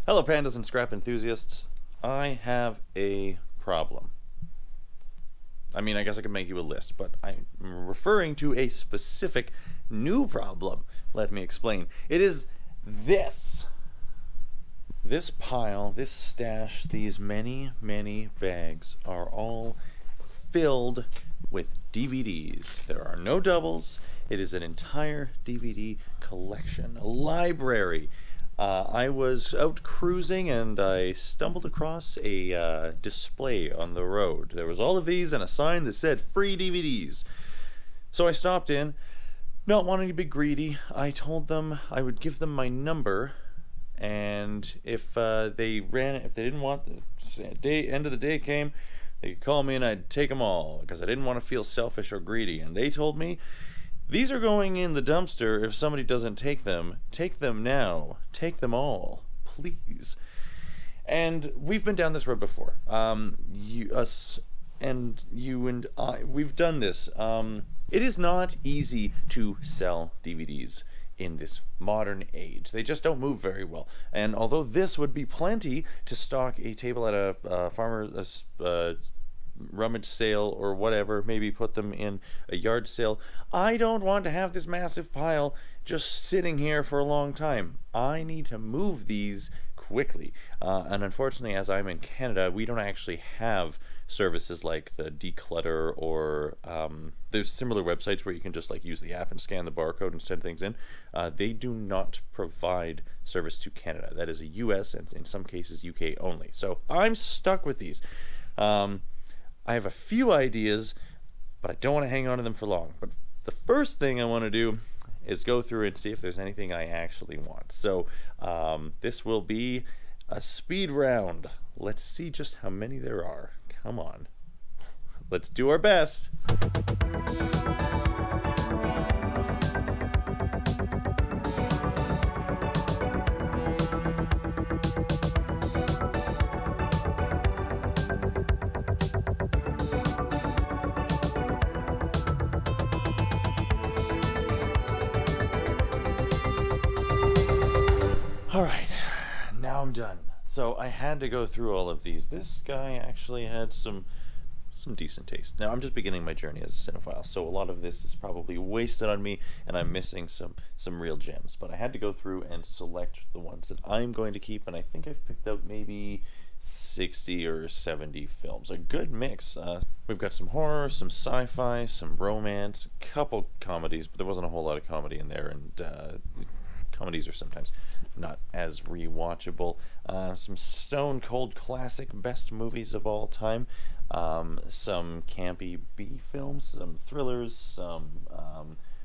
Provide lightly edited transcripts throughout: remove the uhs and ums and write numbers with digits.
Hello pandas and scrap enthusiasts. I have a problem. I mean, I guess I could make you a list, but I'm referring to a specific new problem. Let me explain. It is this. This pile, this stash, these many, many bags are all filled with DVDs. There are no doubles. It is an entire DVD collection, a library. I was out cruising and I stumbled across a display on the road. There was all of these and a sign that said free DVDs. So I stopped in, not wanting to be greedy. I told them I would give them my number, and if they didn't want the end of the day came, they could call me and I'd take them all because I didn't want to feel selfish or greedy. And they told me, these are going in the dumpster if somebody doesn't take them. Take them now. Take them all, please. And we've been down this road before. You and I, we've done this. It is not easy to sell DVDs in this modern age. They just don't move very well. And although this would be plenty to stock a table at a farmer's rummage sale or whatever, maybe put them in a yard sale, I don't want to have this massive pile just sitting here for a long time. I need to move these quickly. And unfortunately, as I'm in Canada, we don't actually have services like the Declutter or there's similar websites where you can just like use the app and scan the barcode and send things in. They do not provide service to Canada. That is a US and in some cases UK only. So I'm stuck with these. I have a few ideas, but I don't want to hang on to them for long. But the first thing I want to do is go through and see if there's anything I actually want. So this will be a speed round. Let's see just how many there are. Come on. Let's do our best. Alright, now I'm done. So I had to go through all of these. This guy actually had some decent taste. Now I'm just beginning my journey as a cinephile, so a lot of this is probably wasted on me and I'm missing some real gems. But I had to go through and select the ones that I'm going to keep, and I think I've picked out maybe 60 or 70 films. A good mix. We've got some horror, some sci-fi, some romance, a couple comedies, but there wasn't a whole lot of comedy in there, and comedies are sometimes not as rewatchable. Some stone cold classic best movies of all time, some campy B films, some thrillers, some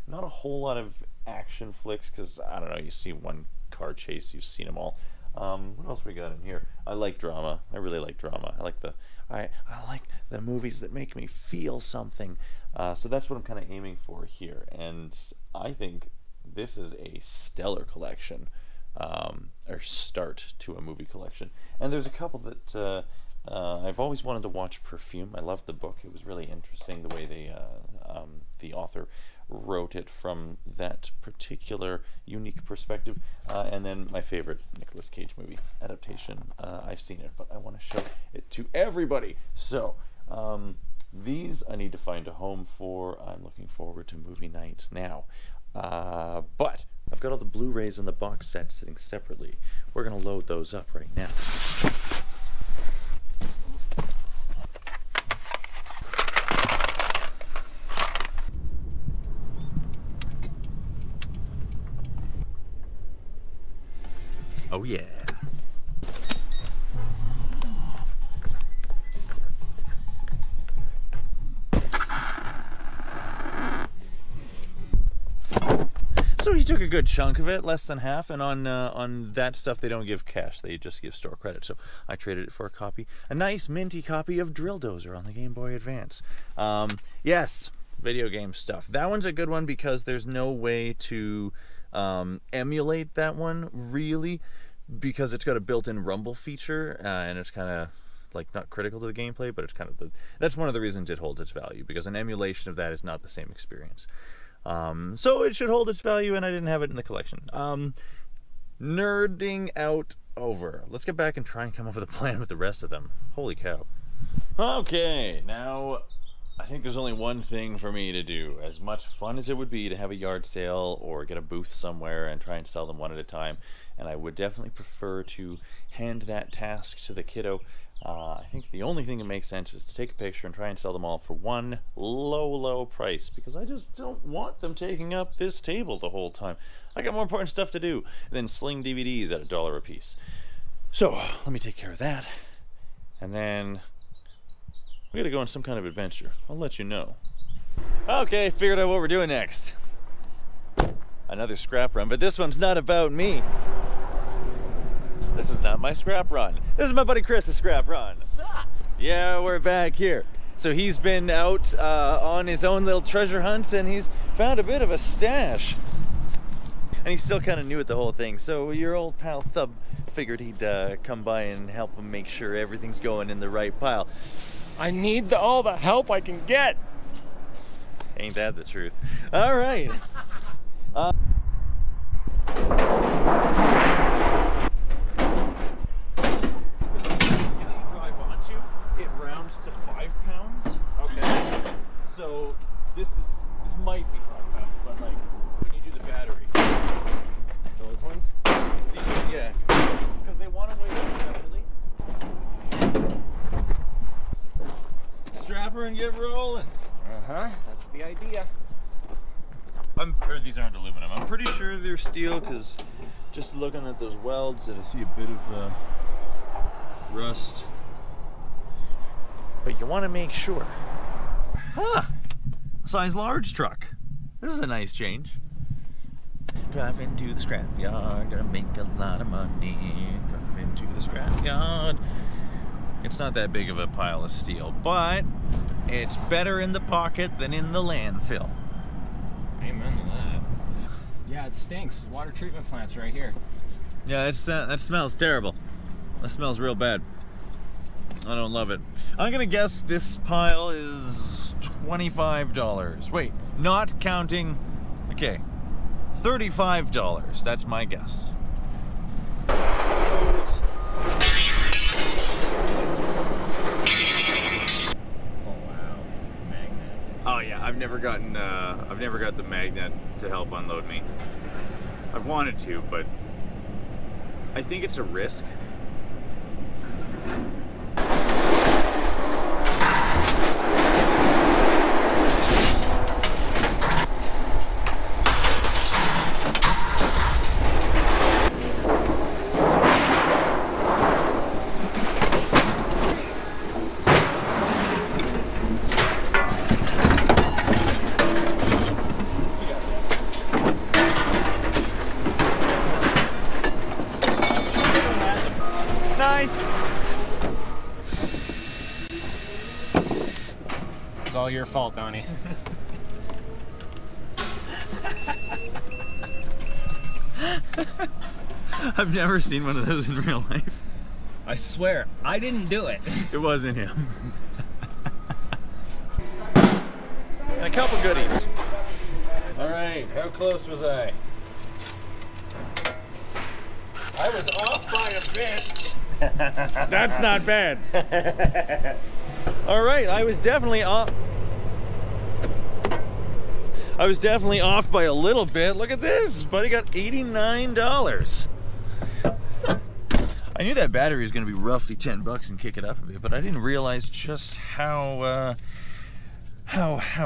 not a whole lot of action flicks because I don't know, you see one car chase, you've seen them all. What else we got in here? I like drama. I really like drama. I like the movies that make me feel something. So that's what I'm kind of aiming for here, and I think this is a stellar collection, or start to a movie collection. And there's a couple that I've always wanted to watch. Perfume. I loved the book. It was really interesting the way the author wrote it from that particular unique perspective. And then my favorite Nicolas Cage movie adaptation. I've seen it, but I want to show it to everybody. So these I need to find a home for. I'm looking forward to movie nights now. But I've got all the Blu-rays and the box set sitting separately. We're going to load those up right now. Oh yeah. So he took a good chunk of it, less than half, and on that stuff they don't give cash, they just give store credit. So I traded it for a copy, a nice minty copy of Drill Dozer on the Game Boy Advance. Yes, video game stuff. That one's a good one because there's no way to emulate that one, really, because it's got a built-in rumble feature, and it's kind of like not critical to the gameplay, but it's kind of that's one of the reasons it holds its value, because an emulation of that is not the same experience. So it should hold its value, and I didn't have it in the collection. nerding out over. Let's get back and try and come up with a plan with the rest of them. Holy cow. Okay, now I think there's only one thing for me to do. As much fun as it would be to have a yard sale or get a booth somewhere and try and sell them one at a time, and I would definitely prefer to hand that task to the kiddo, I think the only thing that makes sense is to take a picture and try and sell them all for one low price, because I just don't want them taking up this table the whole time. I got more important stuff to do than sling DVDs at $1 a piece. So let me take care of that, and then we gotta go on some kind of adventure. I'll let you know. Okay, figured out what we're doing next. Another scrap run, but this one's not about me. This is not my scrap run. This is my buddy Chris's scrap run. What's up? Yeah, we're back here. So he's been out on his own little treasure hunt, and he's found a bit of a stash. And he's still kind of new at the whole thing, so your old pal Thub figured he'd come by and help him make sure everything's going in the right pile. I need all the help I can get. Ain't that the truth? All right. It rounds to 5 pounds. Okay. So this might be 5 pounds, but like when you do the battery, Those ones? yeah, because they want to weigh separately. Strap her and get rolling. That's the idea. Or these aren't aluminum. I'm pretty sure they're steel, because just looking at those welds, I see a bit of rust. But you want to make sure. Size large truck. This is a nice change. Driving to the scrapyard, gonna make a lot of money. Driving to the scrapyard. It's not that big of a pile of steel, but it's better in the pocket than in the landfill. Amen to that. Yeah, it stinks. Water treatment plant's right here. Yeah, it's, that smells terrible. That smells real bad. I don't love it. I'm gonna guess this pile is $25. Wait, not counting. Okay, $35. That's my guess. Oh yeah, I've never got the magnet to help unload me. I've wanted to, but I think it's a risk. Nice. It's all your fault, Donnie. I've never seen one of those in real life. I swear, I didn't do it. It wasn't him. And a couple goodies. All right, how close was I? I was off by a bit. That's not bad. All right, I was definitely off. I was definitely off by a little bit. Look at this, buddy got $89. I knew that battery was going to be roughly $10 and kick it up a bit, but I didn't realize just how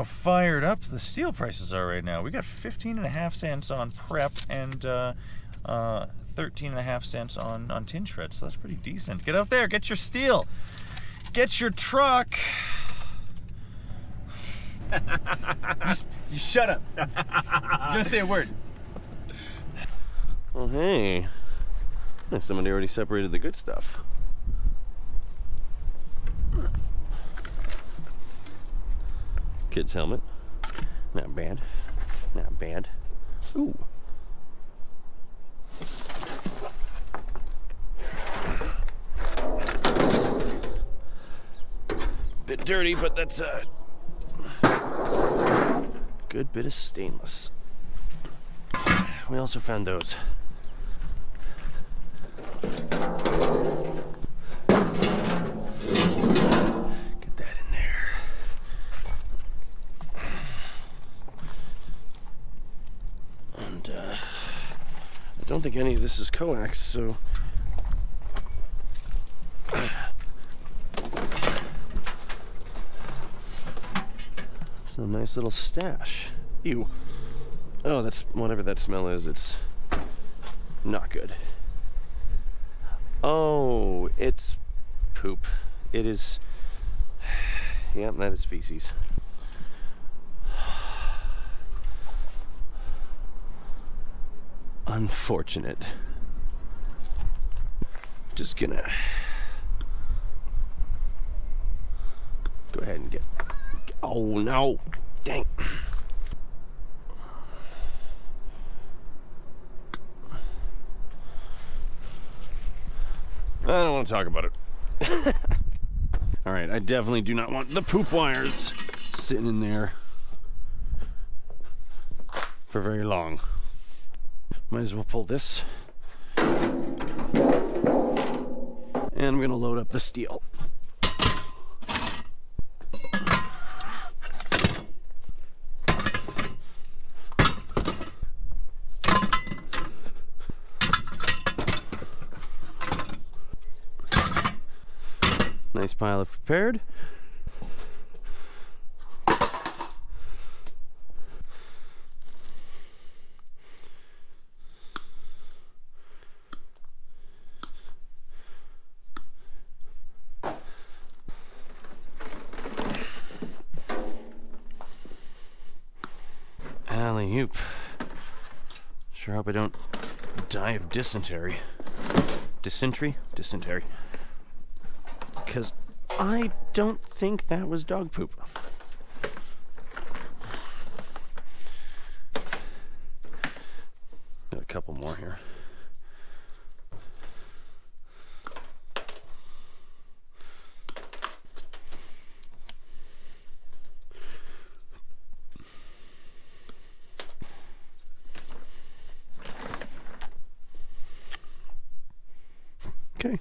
fired up the steel prices are right now. We got 15.5 cents on prep and 13.5 cents on tin shreds, so that's pretty decent. Get out there, get your steel, get your truck. You shut up. You're gonna say a word. Oh, hey. Somebody already separated the good stuff. Kid's helmet. Not bad. Not bad. Ooh. Bit dirty, but that's a good bit of stainless. We also found those. don't think any of this is coax, so... It's a nice little stash. Ew. Oh, that's whatever that smell is, it's not good. Oh, it's poop. It is... Yep, that is feces. Unfortunate. Just gonna go ahead and get... Oh no! Dang. I don't want to talk about it. Alright, I definitely do not want the poop wires sitting in there for very long. Might as well pull this. And I'm gonna load up the steel. Nice pile of prepared. Alley-oop. Sure hope I don't die of dysentery. Dysentery? Dysentery. Because I don't think that was dog poop. Got a couple more here. Okay.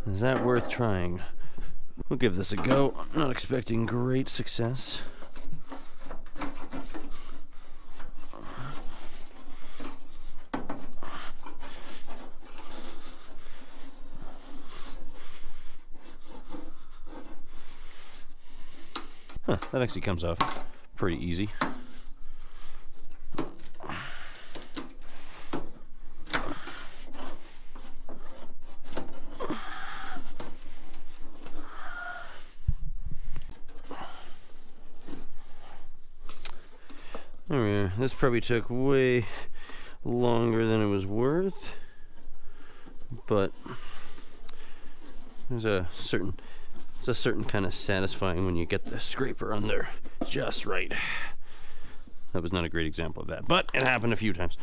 Is that worth trying? We'll give this a go. I'm not expecting great success. Huh, that actually comes off pretty easy. This probably took way longer than it was worth, but it's a certain kind of satisfying when you get the scraper on there just right. That was not a great example of that, but it happened a few times.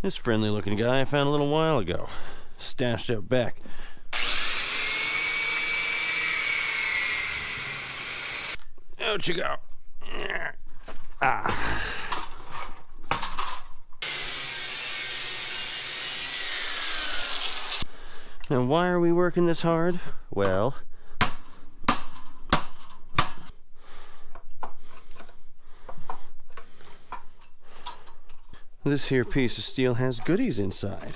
This friendly looking guy I found a little while ago, stashed out back. Out you go. Ah. Now why are we working this hard? Well, this here piece of steel has goodies inside.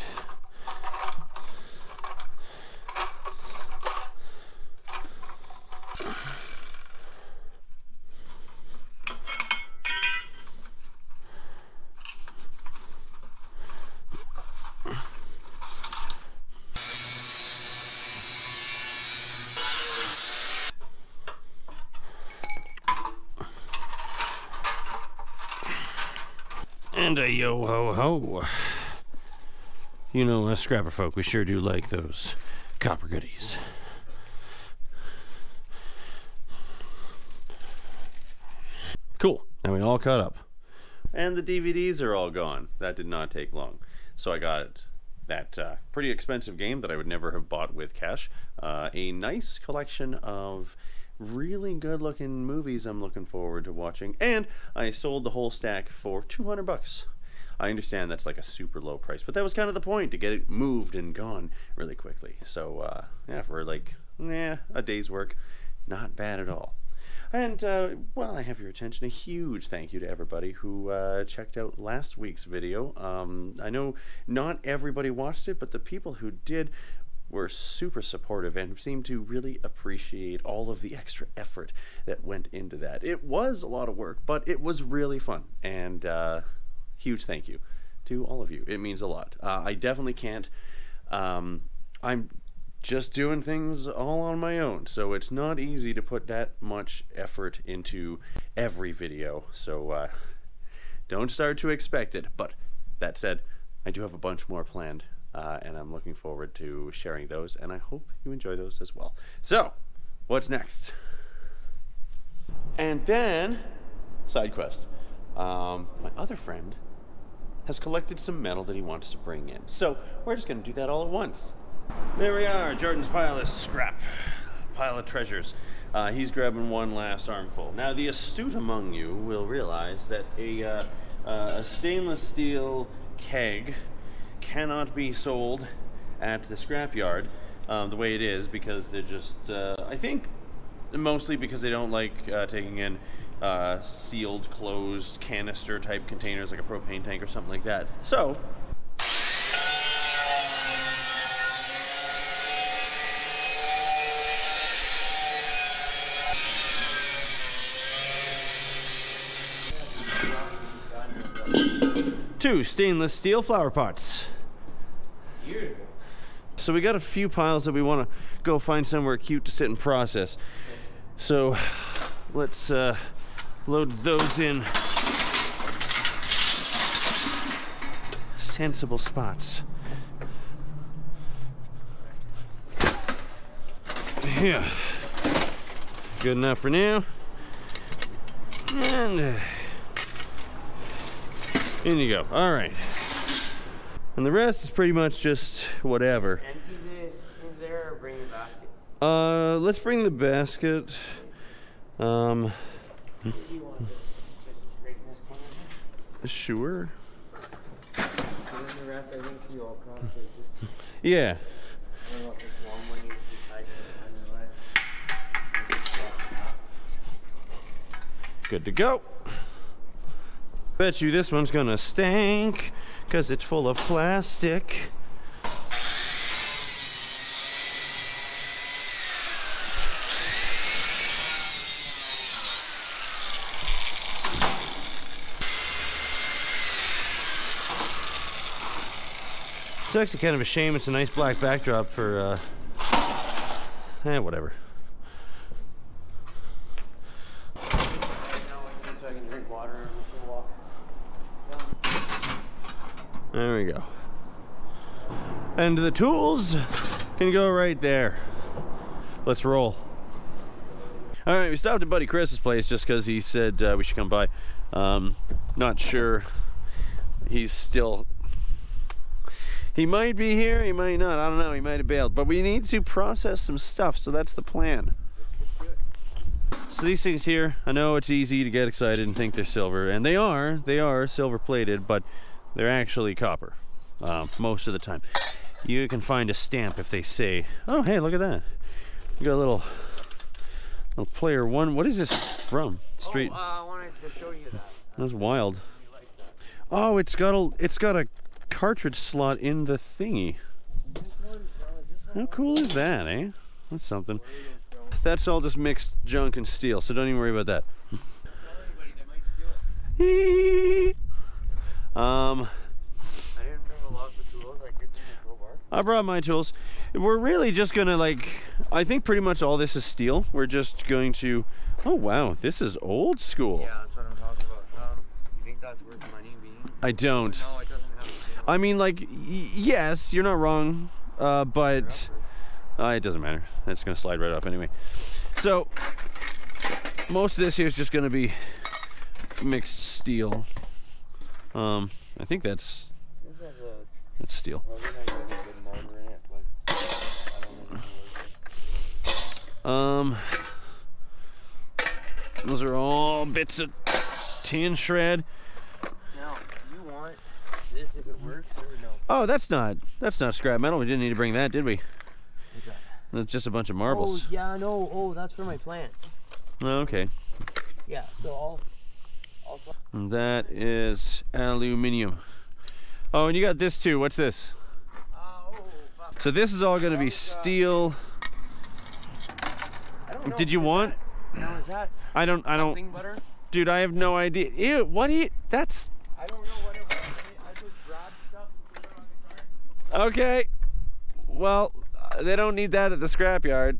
And a yo-ho-ho. You know, us scrapper folk, we sure do like those copper goodies. Cool, now we all caught up. And the DVDs are all gone. That did not take long. So I got that pretty expensive game that I would never have bought with cash. A nice collection of really good looking movies I'm looking forward to watching, and I sold the whole stack for $200. I understand that's like a super low price, but that was kind of the point, to get it moved and gone really quickly. So yeah, for like a day's work, not bad at all. And while I have your attention, a huge thank you to everybody who checked out last week's video. I know not everybody watched it, but the people who did were super supportive and seemed to really appreciate all of the extra effort that went into that. It was a lot of work, but it was really fun. And huge thank you to all of you. It means a lot. I definitely can't. I'm just doing things all on my own, so it's not easy to put that much effort into every video. So don't start to expect it. But that said, I do have a bunch more planned. And I'm looking forward to sharing those, and I hope you enjoy those as well. So, what's next? And then, side quest. My other friend has collected some metal that he wants to bring in. So, we're just going to do that all at once. There we are, Jordan's pile of scrap, pile of treasures. He's grabbing one last armful. Now, the astute among you will realize that a stainless steel keg cannot be sold at the scrapyard the way it is, because they're just, I think, mostly because they don't like taking in sealed, closed canister type containers like a propane tank or something like that. So, two stainless steel flower pots. Beautiful. So we got a few piles that we want to go find somewhere cute to sit and process. So let's load those in sensible spots. Yeah. Good enough for now. And in you go. All right. And the rest is pretty much just whatever. Empty this in there or bring the basket? Let's bring the basket. What do you want this? Just straighten this corner here? Sure. And then the rest, I think you all cross it. Just, Yeah. I don't know if this long one needs to be tied to the line or what. Good to go. Bet you this one's gonna stink, because it's full of plastic. It's actually kind of a shame. It's a nice black backdrop for, whatever. So I can drink water and we can walk. There we go. And the tools can go right there. Let's roll. All right, we stopped at Buddy Chris's place just because he said we should come by. Not sure. He's still... He might be here, he might not. I don't know, he might have bailed. But we need to process some stuff, so that's the plan. So these things here, I know it's easy to get excited and think they're silver, and they are silver plated, but they're actually copper most of the time. You can find a stamp if they say, oh hey, look at that. You got a little player one. What is this from? Street. Oh, I wanted to show you that. That's wild. Oh, it's got a cartridge slot in the thingy. How cool is that, eh? That's something. That's all just mixed junk and steel, so don't even worry about that. I didn't bring a lot of tools. I did bring a crowbar. I brought my tools. We're really just gonna, like, I think pretty much all this is steel. We're just going to, oh wow, this is old school. Yeah, that's what I'm talking about. You think that's worth money being? I don't. No, it doesn't have to. I mean, like, yes, you're not wrong, but it doesn't matter. It's gonna slide right off anyway. So, most of this here is just gonna be mixed steel. I think that's steel. Well, we're not gonna get a good motor in it, but I don't know. Those are all bits of tin shred. Now, you want this if it works or no? Oh, that's not scrap metal. We didn't need to bring that, did we? What's that? That's just a bunch of marbles. Oh, yeah, no. Oh, that's for my plants. Oh, okay. Yeah, so And that is aluminium. Oh, and you got this too. What's this? oh, fuck. So this is all going to be steel. I don't know. Did you want? Now, is that I don't. something butter? Dude, I have no idea. Ew, what do you? That's I don't know what it was. I just grabbed stuff and put it on the car. okay. Well, they don't need that at the scrapyard.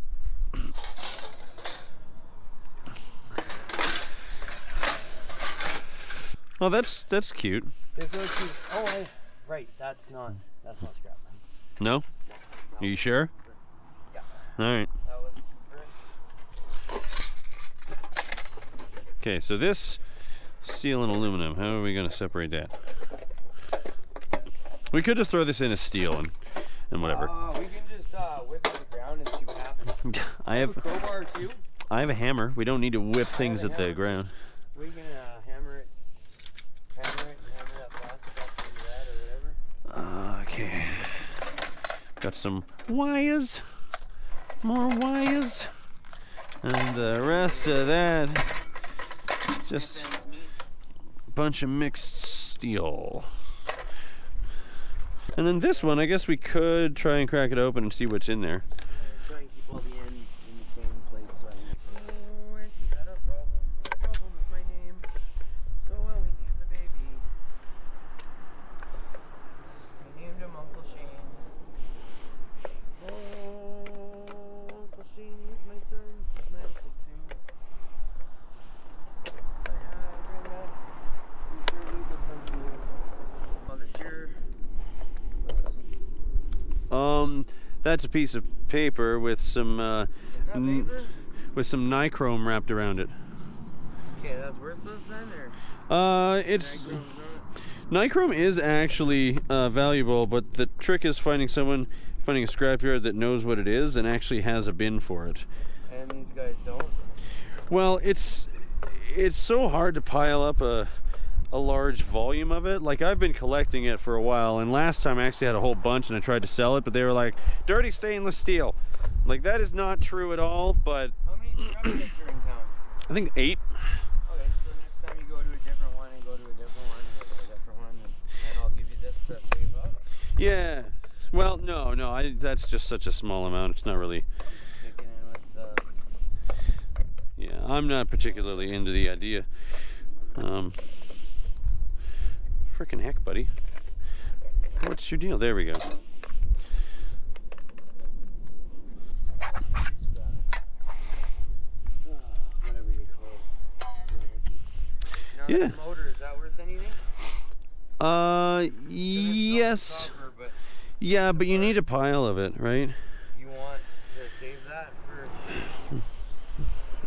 Oh, that's cute. This is cute. Oh, right. That's not scrap. No? Are you sure? Yeah. All right. That was Okay, so this steel and aluminum, how are we going to separate that? We could just throw this in as steel and whatever. We can just whip it to the ground and see what happens. I have a crowbar too. I have a hammer. We don't need to whip things at the ground. We can hammer it and hammer that plastic up to that or whatever. Okay. Got some wires. More wires. And the rest of that, just a bunch of mixed steel. And then this one, I guess we could try and crack it open and see what's in there. Try and keep all the ends in the same place so I can make. Oh, and you got a problem with my name. So well, we named the baby. We named him Uncle Shane. Oh, Uncle Shane is my son. He's my uncle too. Say hi, Grandma. We sure need to come to you. Well, this year. That's a piece of paper with some Is that paper? with some nichrome wrapped around it. Okay, that's worthless then, or? It's Nichrome's on it? nichrome is actually valuable, but the trick is finding a scrapyard that knows what it is and actually has a bin for it. And these guys don't? Well, it's so hard to pile up a large volume of it. Like, I've been collecting it for a while, and last time I actually had a whole bunch and I tried to sell it, but they were like, dirty stainless steel. Like, that is not true at all, but How many scrap pits are in town? I think 8. Okay, so next time you go to a different one and go to a different one and go to a different one, and I'll give you this to save up. Yeah. Well, no, that's just such a small amount. It's not really. Sticking in with the... Yeah, I'm not particularly into the idea. Frickin' heck, buddy. What's your deal? There we go. Whatever you call it. Now, Yeah. this motor, is that worth anything? Yes. Copper, but Yeah, but you need a pile of it, right? do you want to save that for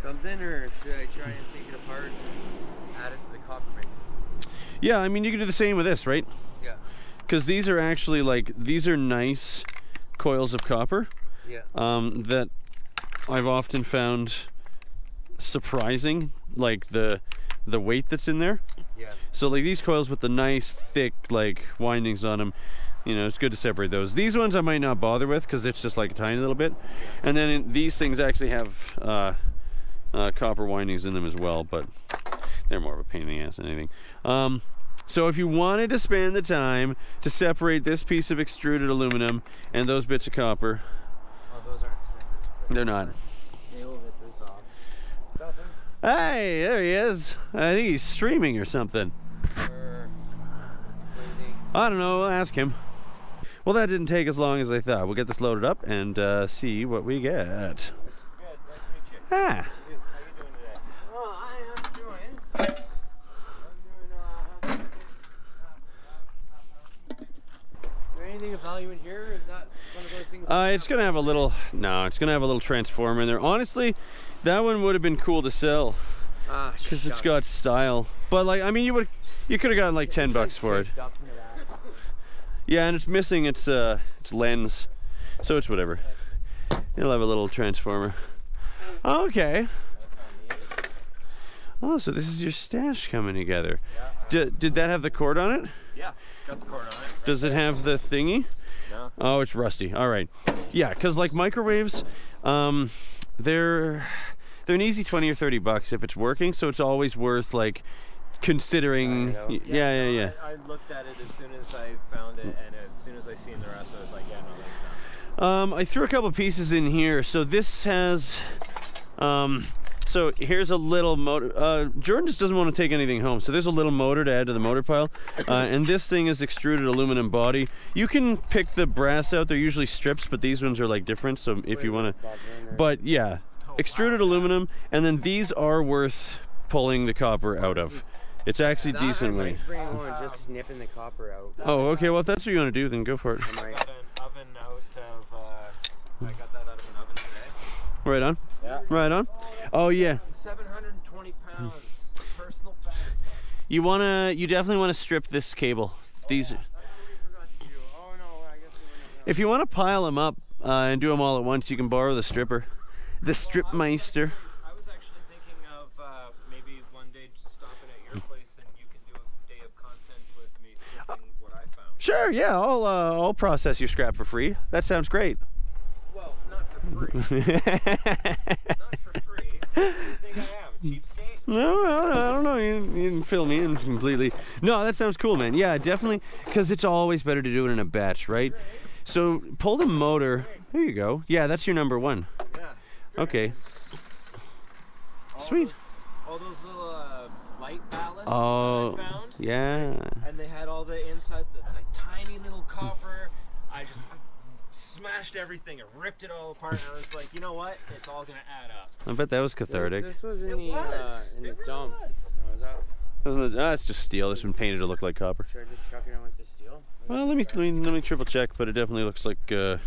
something, or should I try and take it apart and add it to the copper bin? Yeah, I mean, you can do the same with this, right? Yeah. Because these are actually these are nice coils of copper Yeah. that I've often found surprising, like the weight that's in there. Yeah. So like these coils with the nice thick like windings on them, you know, it's good to separate those. These ones I might not bother with because it's just like a tiny little bit. And then these things actually have copper windings in them as well, but they're more of a pain in the ass than anything. So if you wanted to spend the time to separate this piece of extruded aluminum and those bits of copper, Oh, those aren't snippers. But they're not. they will get this off. Something. Hey, there he is. I think he's streaming or something. Or what do you think? I don't know, we'll ask him. Well, that didn't take as long as I thought. We'll get this loaded up and see what we get. Good. Nice to meet you. Ah. How you doing today? Oh, I am doing. Is there anything of value in here? Is that one of those things? It's gonna have a little. No, it's gonna have a little transformer in there. Honestly, that one would have been cool to sell because it's got style. But like, I mean, you could have gotten like $10 for it. Yeah, and it's missing its lens, so it's whatever. It'll have a little transformer. Okay. Oh, so this is your stash coming together. Yeah. Did that have the cord on it? Yeah, it's got the cord on it. Right Does it have the thingy? No. Oh, it's rusty. All right. Yeah, because like microwaves, they're an easy 20 or 30 bucks if it's working. So it's always worth like considering. Yeah. I looked at it as soon as I found it, and as soon as I seen the rest, I was like, yeah, no, that's not. I threw a couple pieces in here. So this has. So here's a little motor. Jordan just doesn't want to take anything home. So there's a little motor to add to the motor pile. And this thing is extruded aluminum body. You can pick the brass out. They're usually strips, but these ones are like different. So if you want to, but yeah, extruded aluminum. And then these are worth pulling the copper out of. It's actually decent weight. Just snipping the copper out. Oh, okay. Well, if that's what you want to do, then go for it. I got an oven out of. I got that out of an oven today. Right on. Yeah. Right on. Oh yeah. 720 pounds. Personal bag. You definitely wanna strip this cable. These. If you want to pile them up and do them all at once, you can borrow the stripper, the Stripmeister. I was actually thinking of maybe one day just stopping at your place and you can do a day of content with me stripping what I found. Sure, yeah, I'll process your scrap for free. That sounds great. Well, not for free. Not for free. What do you think I am? Cheapskate? No, I don't know. You didn't fill me in completely. No, that sounds cool, man. Yeah, definitely, because it's always better to do it in a batch, right? So pull the motor. There you go. Yeah, that's your number one. Yeah. Okay. Sweet. All those little light ballasts Oh, that I found. yeah. And they had all the inside, the tiny little copper. I smashed everything and ripped it all apart. And I was like, you know what? It's all gonna add up. I bet that was cathartic. This was in It the was. in the It really dump. was. Oh, is that? Wasn't it? It's just steel. It's been painted to look like copper. Should I just chuck it on with the steel? Well, let me triple check, but it definitely looks like yeah,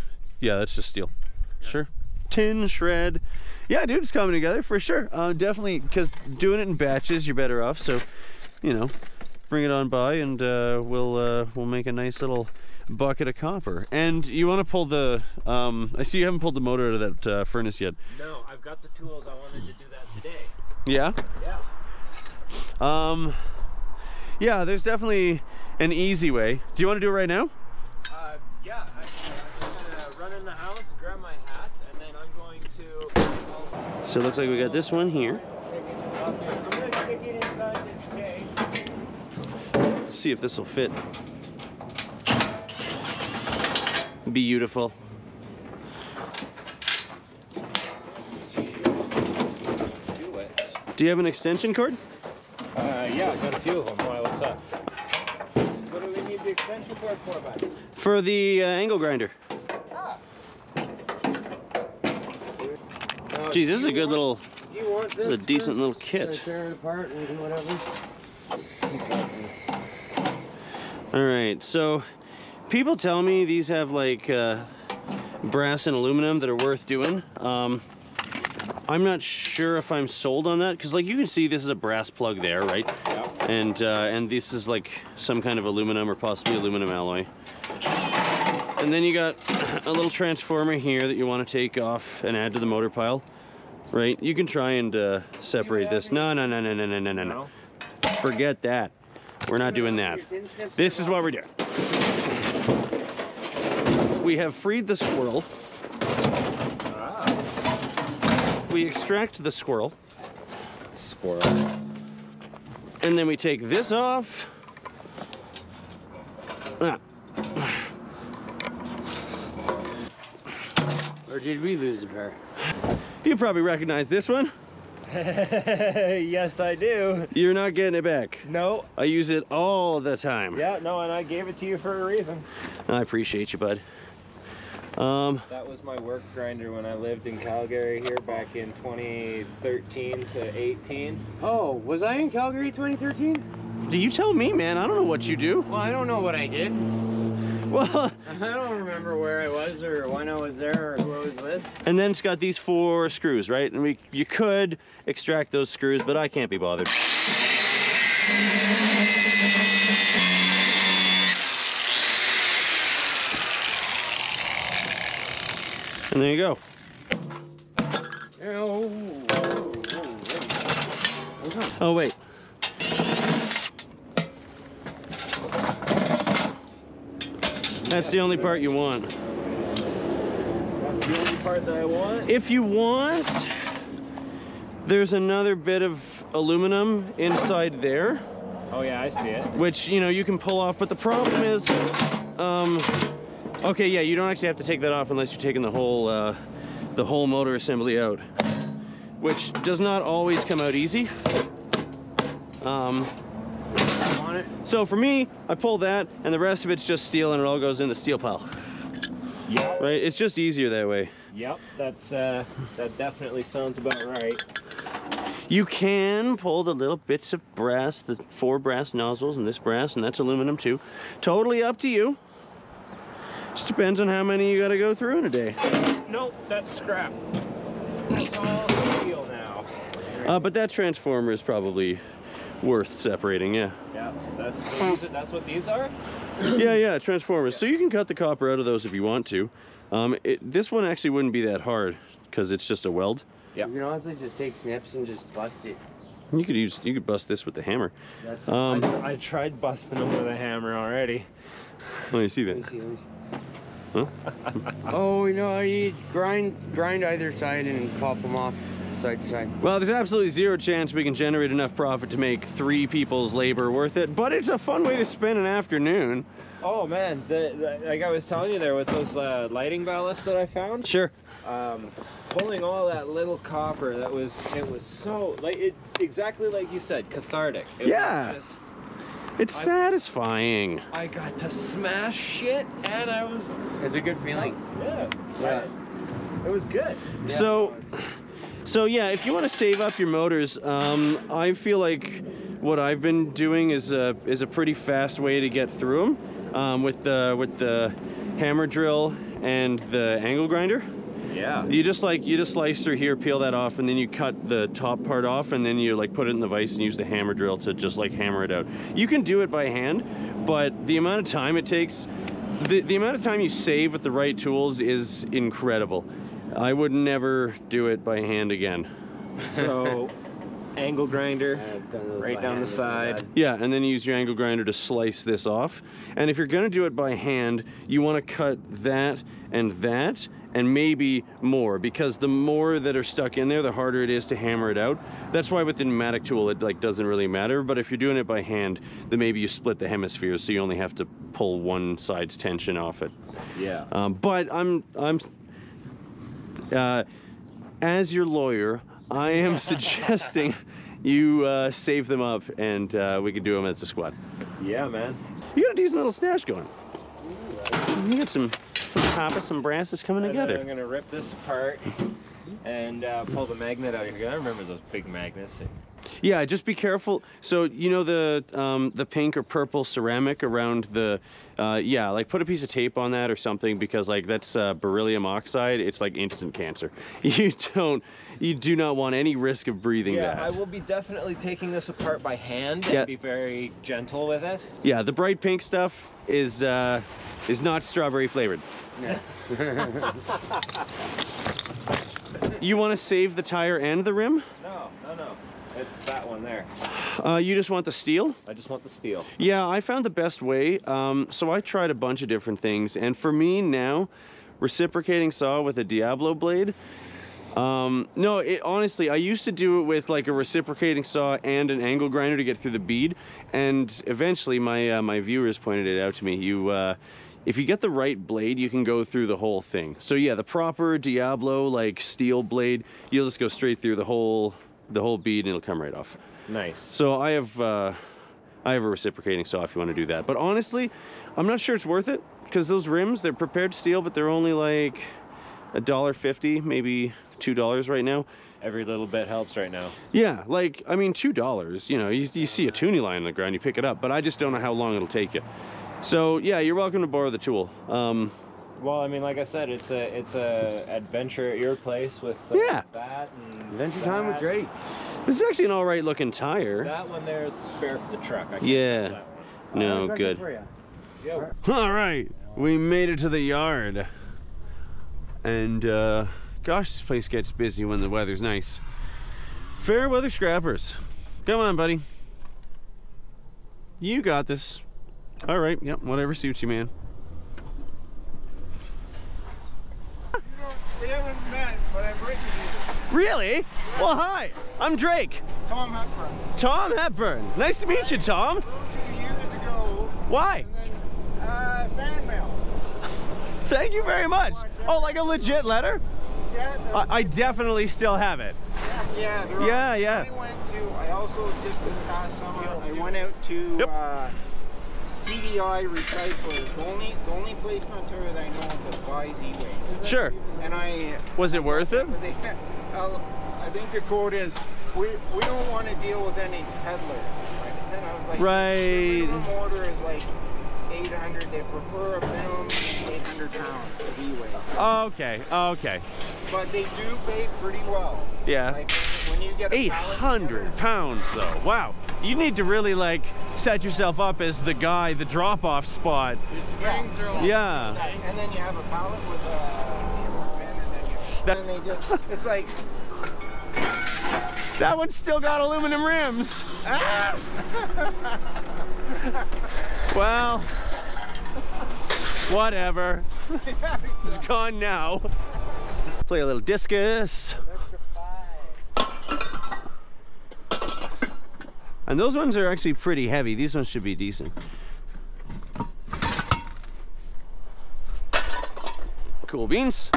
that's just steel. Sure. Tin shred. Yeah, dude, it's coming together for sure. Definitely, because doing it in batches, you're better off. So, you know, bring it on by, and we'll make a nice little bucket of copper. And you want to pull the I see you haven't pulled the motor out of that furnace yet. No, I've got the tools. I wanted to do that today. Yeah. Yeah. Yeah, there's definitely an easy way. Do you want to do it right now? Yeah. I'm gonna run in the house, grab my hat, and then I'm going to. So it looks like we got this one here. I'm gonna stick it inside this cage. See if this will fit. Beautiful. Do you have an extension cord? Yeah, I've got a few of them. Why, what's up? What do we need the extension cord for, bud? For the angle grinder. Geez, this is a good little. Do you want This is a decent little kit. Should I tear it apart and do whatever? All right, so people tell me these have like brass and aluminum that are worth doing. I'm not sure if I'm sold on that, because like you can see this is a brass plug there, right? Yeah. And this is like some kind of aluminum or possibly aluminum alloy. And then you got a little transformer here that you want to take off and add to the motor pile, right? You can try and separate this. No. Forget that. We're not doing that. This is what we're doing. We have freed the squirrel. We extract the squirrel. And then we take this off. Or did we lose a pair? You probably recognize this one. Yes, I do. You're not getting it back. No. I use it all the time. Yeah, no, and I gave it to you for a reason. I appreciate you, bud. That was my work grinder when I lived in Calgary here back in 2013 to 18. Oh, was I in Calgary 2013? Do you tell me, man? I don't know what you do. Well, I don't know what I did. Well, I don't remember where I was or when I was there or who I was with. and then it's got these 4 screws, right? And you could extract those screws, but I can't be bothered. And there you go. Oh, look how Oh, wait. That's the only part you want. That's the only part that I want. If you want, there's another bit of aluminum inside there, Oh yeah, I see it. which, you know, you can pull off, but the problem is, okay, yeah, you don't actually have to take that off unless you're taking the whole motor assembly out, which does not always come out easy. So for me, I pull that, and the rest of it's just steel, and it all goes in the steel pile. Yep. Right? It's just easier that way. Yep. That's that definitely sounds about right. You can pull the little bits of brass, the 4 brass nozzles and this brass, and that's aluminum too. Totally up to you. Just depends on how many you got to go through in a day. Nope, that's scrap. That's all steel now. But that transformer is probably worth separating, yeah. Yeah, that's what these are? Yeah, transformers. So you can cut the copper out of those if you want to. This one actually wouldn't be that hard because it's just a weld. Yeah. You can honestly just take snips and just bust it. You could bust this with the hammer. That's I tried busting them with a hammer already. Let me see that. let me see. Huh? Oh, you know, you grind either side and pop them off side to side. Well, there's absolutely zero chance we can generate enough profit to make 3 people's labor worth it, but it's a fun way to spend an afternoon. Oh man, like I was telling you there with those lighting ballasts that I found. Sure. Pulling all that little copper, it was so exactly like you said, cathartic. It Yeah. was just, It's satisfying. I got to smash shit, and I was It's a good feeling. yeah. It was good. So yeah, if you want to save up your motors, I feel like what I've been doing is a pretty fast way to get through them with the hammer drill and the angle grinder. Yeah. You just slice through here, peel that off, and then you cut the top part off, and then you like put it in the vise and use the hammer drill to just like hammer it out. You can do it by hand, but the amount of time it takes, the amount of time you save with the right tools is incredible. I would never do it by hand again. So, angle grinder I've done those right by down hand the with my side. dad. Yeah, and then you use your angle grinder to slice this off. And if you're gonna do it by hand, you wanna cut that and maybe more, because the more that are stuck in there, the harder it is to hammer it out. That's why with the pneumatic tool, it like doesn't really matter. But if you're doing it by hand, then maybe you split the hemispheres, so you only have to pull one side's tension off it. Yeah. But as your lawyer, I am suggesting you save them up, and we can do them as a squad. Yeah, man. You got a decent little stash going. You got some copper, some brasses coming And then together. I'm gonna rip this apart and pull the magnet out of here. I remember those big magnets. Yeah, just be careful. So you know the pink or purple ceramic around the, yeah, like put a piece of tape on that or something, because like that's beryllium oxide. It's like instant cancer. You do not want any risk of breathing Yeah, that. I will be definitely taking this apart by hand Yeah. and be very gentle with it. Yeah, the bright pink stuff is not strawberry flavored. Yeah. You want to save the tire and the rim? No. It's that one there. You just want the steel? I just want the steel. Yeah, I found the best way. So I tried a bunch of different things, and for me now, reciprocating saw with a Diablo blade. No, honestly, I used to do it with like a reciprocating saw and an angle grinder to get through the bead, and eventually my viewers pointed it out to me. If you get the right blade, you can go through the whole thing. So yeah, the proper Diablo like steel blade, you'll just go straight through the whole bead and it'll come right off. Nice. So I have a reciprocating saw if you want to do that. But honestly, I'm not sure it's worth it, because those rims, they're prepared steel, but they're only like $1.50, maybe $2 right now. Every little bit helps right now. Yeah, like, I mean, $2, you know, you see a tuning line on the ground, you pick it up, but I just don't know how long it'll take you. So yeah, you're welcome to borrow the tool. Well, I mean, like I said, it's a adventure at your place with Yeah. that and Adventure time with that. Drake. This is actually an all right looking tire. That one there is the spare for the truck. I can't Yeah. use that one. No, Back good. up for ya. Yo. All right, we made it to the yard. And gosh, this place gets busy when the weather's nice. Fair weather scrappers. Come on, buddy. You got this. All right, yep, whatever suits you, man. We haven't met, but I've written you. Really? Well, hi. I'm Drake. Tom Hepburn. Tom Hepburn. Nice to meet you, Tom. 2 years ago. Why? And then, fan mail. Thank you very much. Oh, like a legit letter? Yeah. I definitely still have it. Yeah. Yeah. I also, just this past summer, I went out to CDI Recyclers. The only place in Ontario that I know of that buys e-waste. Sure. And Was it worth it? I think the quote is, we don't want to deal with any peddlers. Right? And I was like, right. The minimum order is like 800. They prefer a minimum 800 pounds of e-waste. Okay. But they do pay pretty well. Yeah. Like when you get a 800 pounds though. Wow. You need to really like set yourself up as the guy, the drop-off spot. Yeah. And then you have a pallet with a bin, and then they just, it's like. That one's still got aluminum rims. Well, whatever. It's gone now. Play a little discus. And those ones are actually pretty heavy. These ones should be decent. Cool beans.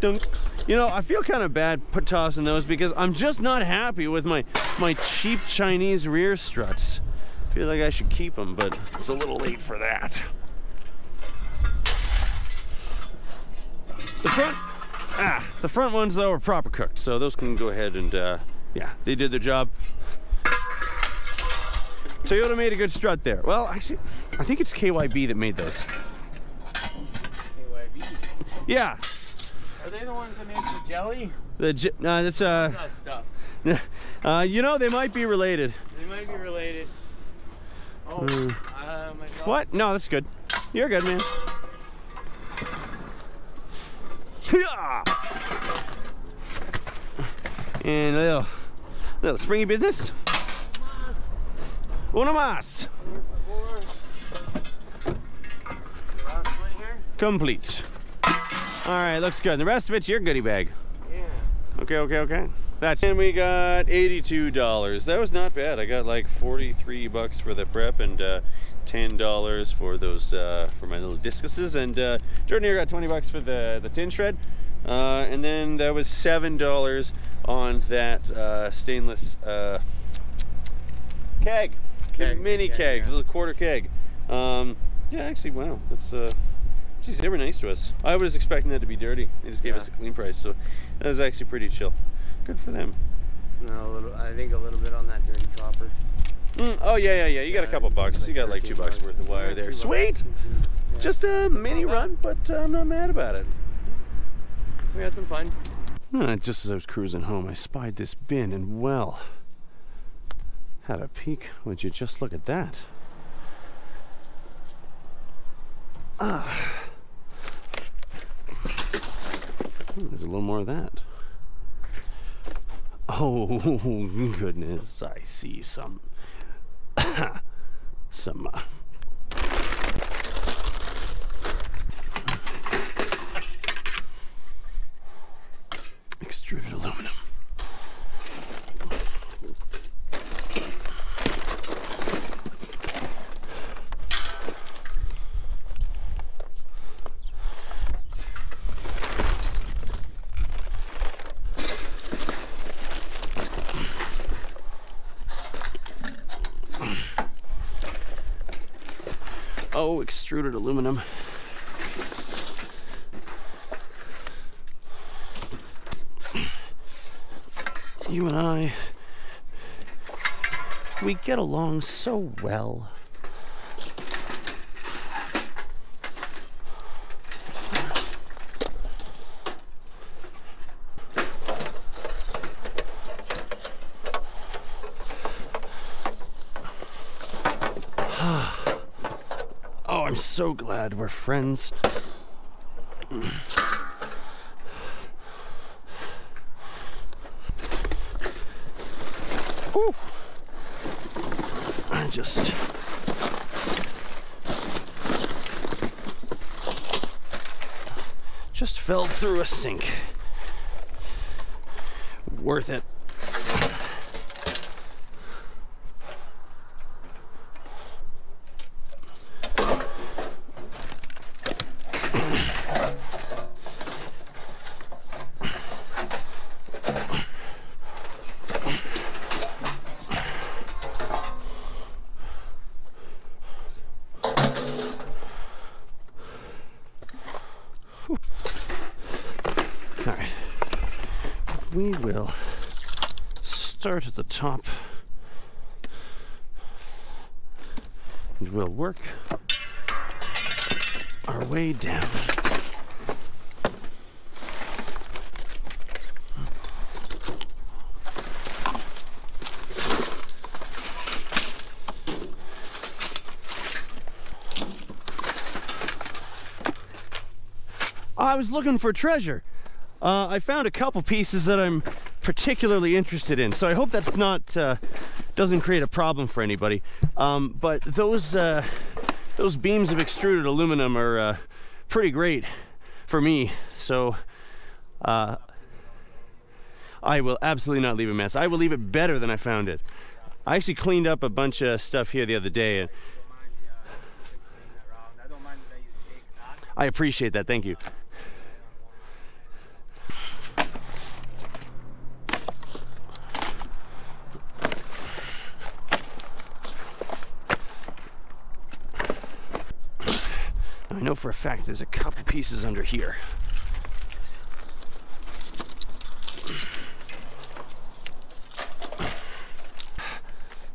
Dunk. You know, I feel kind of bad tossing those because I'm just not happy with my cheap Chinese rear struts. I feel like I should keep them, but it's a little late for that. The front ones though are proper cooked, so those can go ahead and yeah, they did their job. Toyota made a good strut there. Well, actually, I think it's KYB that made those. KYB? Yeah. Are they the ones that make the jelly? That's That stuff. you know, they might be related. They might be related. Oh, my God. What? No, that's good. You're good, man. And a little springy business. Uno más. Complete. All right, looks good. And the rest of it's your goodie bag. Yeah. Okay. And we got $82. That was not bad. I got like 43 bucks for the prep and $10 for those for my little discuses. And Jordan here got 20 bucks for the tin shred. And then that was $7 on that stainless keg. Mini keg, the little quarter keg. Yeah, actually, wow, that's geez, they were nice to us. I was expecting that to be dirty. They just gave us a clean price, so that was actually pretty chill. Good for them. No, I think a little bit on that dirty copper. Oh yeah. You got a couple bucks. You got like $2 worth of wire there. Sweet. Yeah. Just a mini run, but I'm not mad about it. We had some fun. Just as I was cruising home, I spied this bin, and well, had a peek. Would you just look at that? There's a little more of that. Oh goodness, I see some extruded aluminum. Oh, extruded aluminum. You and I, we get along so well. Oh, I'm so glad we're friends. just fell through a sink. Worth it. Alright, we will start at the top and we'll work our way down. I was looking for treasure. I found a couple pieces that I'm particularly interested in, so I hope that's not doesn't create a problem for anybody. But those beams of extruded aluminum are pretty great for me. So I will absolutely not leave a mess. I will leave it better than I found it. I actually cleaned up a bunch of stuff here the other day, and I appreciate that. Thank you. I know for a fact there's a couple pieces under here.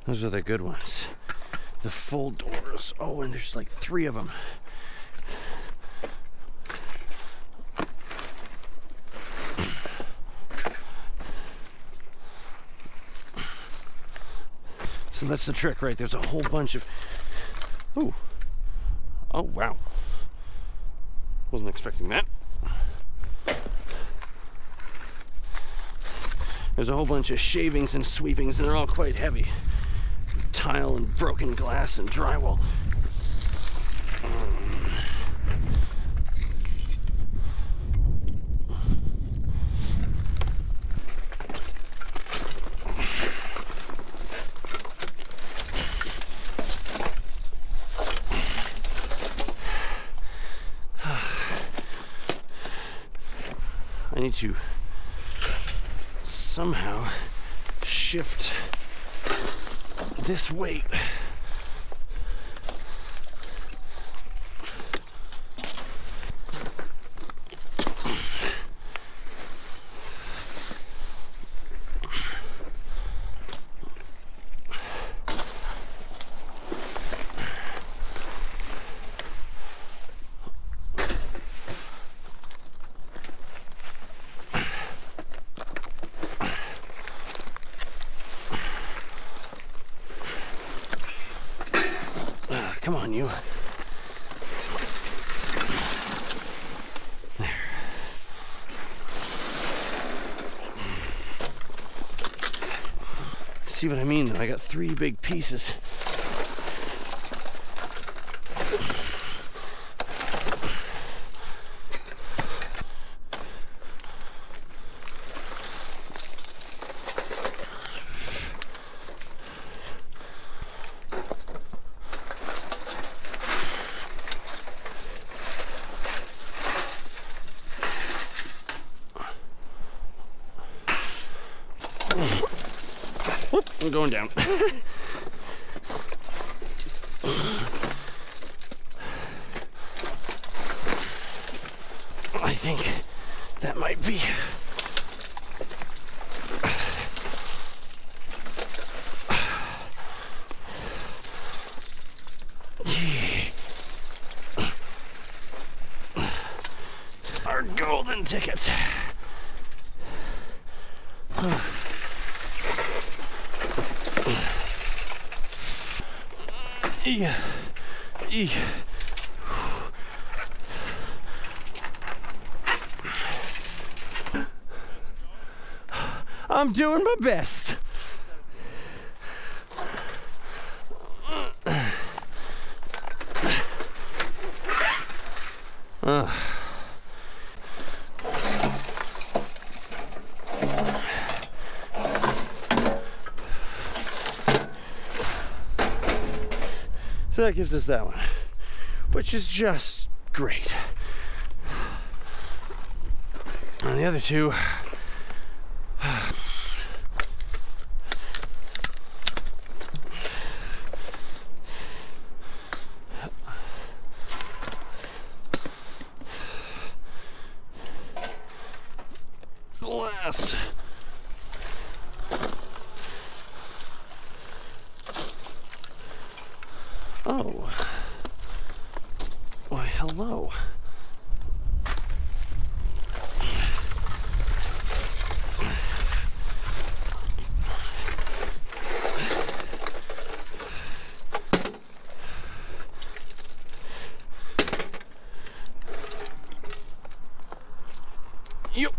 Those are the good ones. The full doors. Oh, and there's like 3 of them. So that's the trick, right? There's a whole bunch of... Ooh. Oh, wow. Wasn't expecting that. There's a whole bunch of shavings and sweepings, and they're all quite heavy. Tile and broken glass and drywall. I need to somehow shift this weight. Come on, you. There. See what I mean, though? I got 3 big pieces. Whoop, I'm going down. I think that might be. Our golden ticket. Yeah. I'm doing my best. So that gives us that one, which is just great. And the other two, last. Oh. Why, hello. Yup.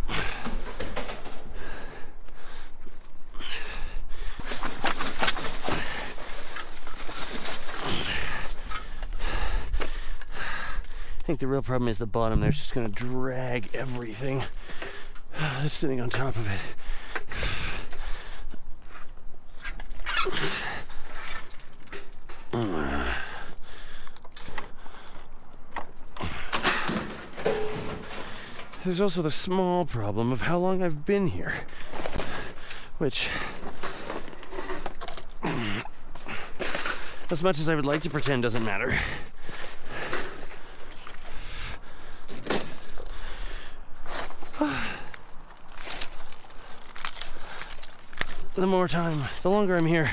I think the real problem is the bottom there's just going to drag everything that's sitting on top of it. There's also the small problem of how long I've been here, which, as much as I would like to pretend, doesn't matter. The more time, the longer I'm here,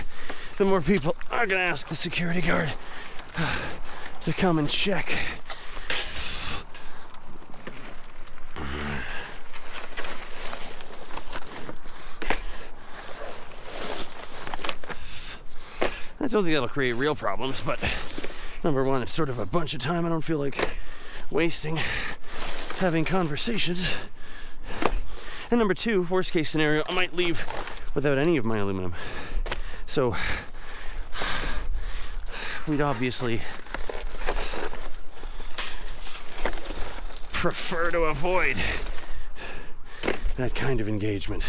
the more people are gonna ask the security guard to come and check. I don't think that'll create real problems, but number one, it's sort of a bunch of time I don't feel like wasting having conversations. And number two, worst case scenario, I might leave without any of my aluminum. So we'd obviously prefer to avoid that kind of engagement.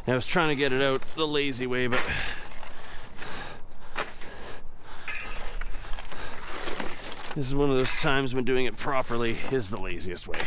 I was trying to get it out the lazy way, but this is one of those times when doing it properly is the laziest way.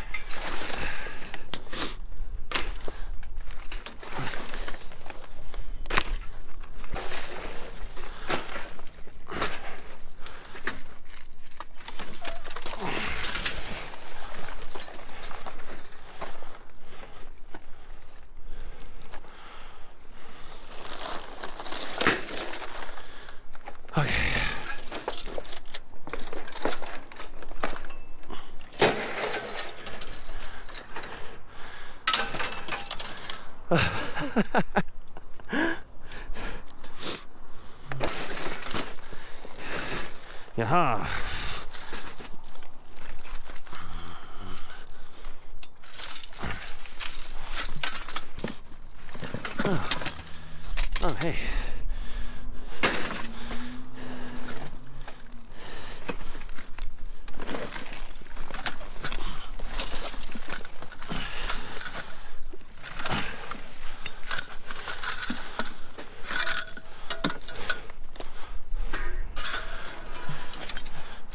Yaha. Oh, hey.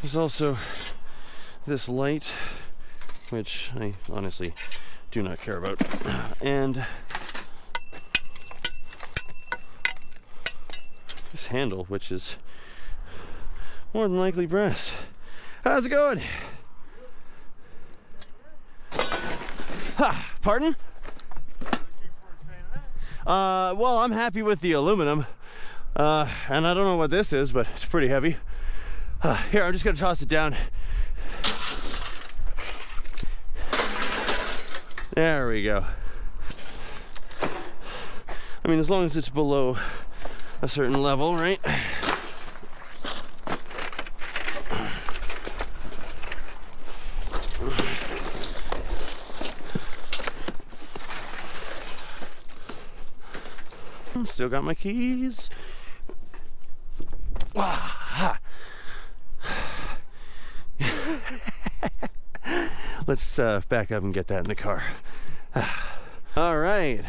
There's also this light, which I honestly do not care about, and this handle, which is more than likely brass. How's it going? Ha! Pardon? Well, I'm happy with the aluminum, and I don't know what this is, but it's pretty heavy. Here, I'm just gonna toss it down. There we go. I mean, as long as it's below a certain level, right? Still got my keys. Wah! Let's back up and get that in the car. All right.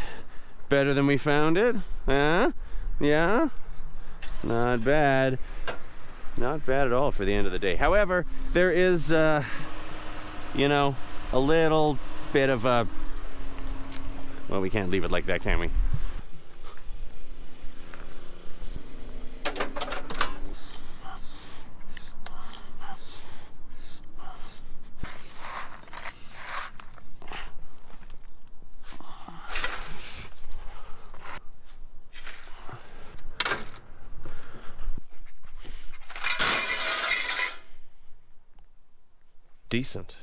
Better than we found it? Huh? Yeah? Not bad. Not bad at all for the end of the day. However, there is, you know, a little bit of a... Well, we can't leave it like that, can we? Decent.